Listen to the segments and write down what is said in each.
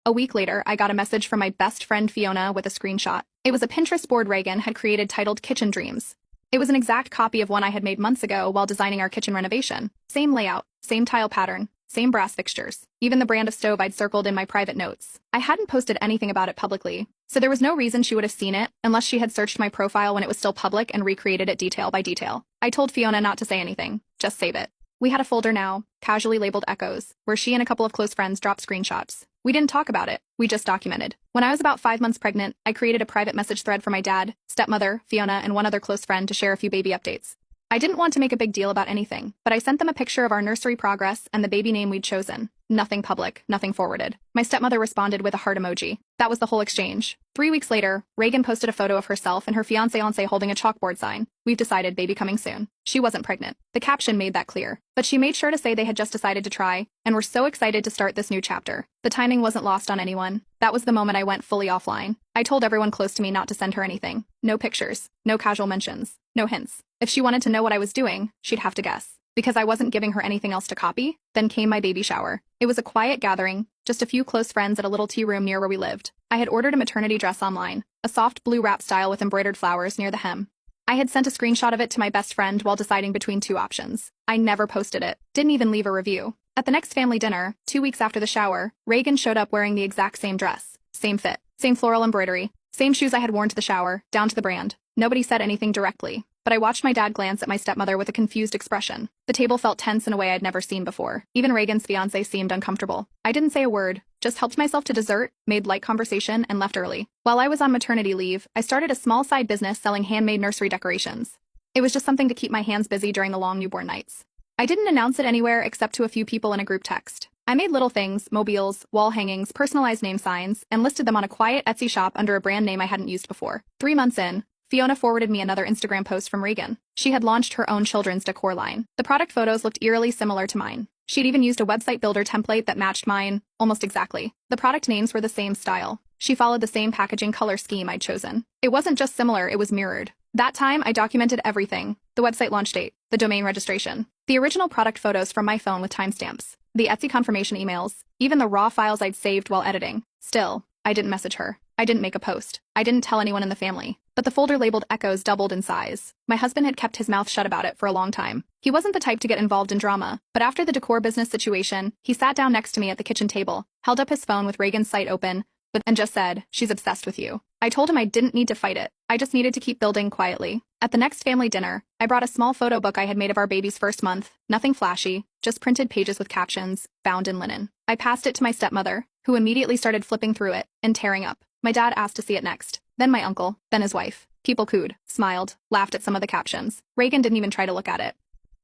A week later, I got a message from my best friend Fiona with a screenshot. It was a Pinterest board Reagan had created titled Kitchen Dreams. It was an exact copy of one I had made months ago while designing our kitchen renovation. Same layout, same tile pattern, same brass fixtures, even the brand of stove I'd circled in my private notes. I hadn't posted anything about it publicly, so there was no reason she would have seen it unless she had searched my profile when it was still public and recreated it detail by detail. I told Fiona not to say anything, just save it. We had a folder now, casually labeled Echoes, where she and a couple of close friends dropped screenshots. We didn't talk about it, we just documented. When I was about 5 months pregnant, I created a private message thread for my dad, stepmother, Fiona, and one other close friend to share a few baby updates. I didn't want to make a big deal about anything, but I sent them a picture of our nursery progress and the baby name we'd chosen. Nothing public, nothing forwarded. My stepmother responded with a heart emoji. That was the whole exchange. 3 weeks later, Reagan posted a photo of herself and her fiancé holding a chalkboard sign. We've decided, baby coming soon. She wasn't pregnant. The caption made that clear. But she made sure to say they had just decided to try, and were so excited to start this new chapter. The timing wasn't lost on anyone. That was the moment I went fully offline. I told everyone close to me not to send her anything. No pictures, no casual mentions, no hints. If she wanted to know what I was doing, she'd have to guess. Because I wasn't giving her anything else to copy, then came my baby shower. It was a quiet gathering, just a few close friends at a little tea room near where we lived. I had ordered a maternity dress online, a soft blue wrap style with embroidered flowers near the hem. I had sent a screenshot of it to my best friend while deciding between 2 options. I never posted it, didn't even leave a review. At the next family dinner, 2 weeks after the shower, Reagan showed up wearing the exact same dress, same fit, same floral embroidery, same shoes I had worn to the shower, down to the brand. Nobody said anything directly, but I watched my dad glance at my stepmother with a confused expression. The table felt tense in a way I'd never seen before. Even Reagan's fiancé seemed uncomfortable. I didn't say a word, just helped myself to dessert, made light conversation, and left early. While I was on maternity leave, I started a small side business selling handmade nursery decorations. It was just something to keep my hands busy during the long newborn nights. I didn't announce it anywhere except to a few people in a group text. I made little things, mobiles, wall hangings, personalized name signs, and listed them on a quiet Etsy shop under a brand name I hadn't used before. 3 months in, Fiona forwarded me another Instagram post from Reagan. She had launched her own children's decor line. The product photos looked eerily similar to mine. She'd even used a website builder template that matched mine, almost exactly. The product names were the same style. She followed the same packaging color scheme I'd chosen. It wasn't just similar, it was mirrored. That time, I documented everything. The website launch date, the domain registration, the original product photos from my phone with timestamps, the Etsy confirmation emails, even the raw files I'd saved while editing. Still, I didn't message her. I didn't make a post. I didn't tell anyone in the family. But the folder labeled Echoes doubled in size. My husband had kept his mouth shut about it for a long time. He wasn't the type to get involved in drama, but after the decor business situation, he sat down next to me at the kitchen table, held up his phone with Reagan's site open, and just said, "She's obsessed with you." I told him I didn't need to fight it. I just needed to keep building quietly. At the next family dinner, I brought a small photo book I had made of our baby's first month, nothing flashy, just printed pages with captions, bound in linen. I passed it to my stepmother, who immediately started flipping through it and tearing up. My dad asked to see it next, then my uncle, then his wife. People cooed, smiled, laughed at some of the captions. Reagan didn't even try to look at it.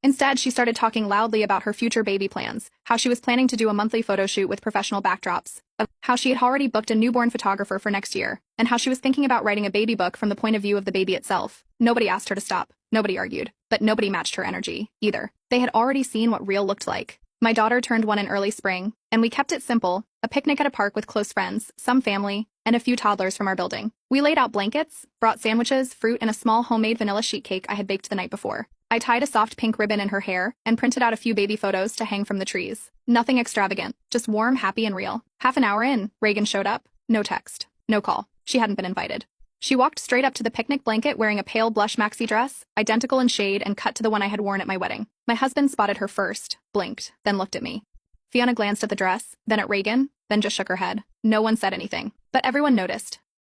Instead, she started talking loudly about her future baby plans, how she was planning to do a monthly photo shoot with professional backdrops, how she had already booked a newborn photographer for next year, and how she was thinking about writing a baby book from the point of view of the baby itself. Nobody asked her to stop, nobody argued, but nobody matched her energy, either. They had already seen what real looked like. My daughter turned 1 in early spring, and we kept it simple, a picnic at a park with close friends, some family, and a few toddlers from our building. We laid out blankets, brought sandwiches, fruit, and a small homemade vanilla sheet cake I had baked the night before. I tied a soft pink ribbon in her hair and printed out a few baby photos to hang from the trees. Nothing extravagant, just warm, happy, and real. Half an hour in, Reagan showed up. No text, no call. She hadn't been invited. She walked straight up to the picnic blanket wearing a pale blush maxi dress, identical in shade and cut to the one I had worn at my wedding. My husband spotted her first, blinked, then looked at me. Fiona glanced at the dress, then at Reagan, then just shook her head. No one said anything, but everyone noticed.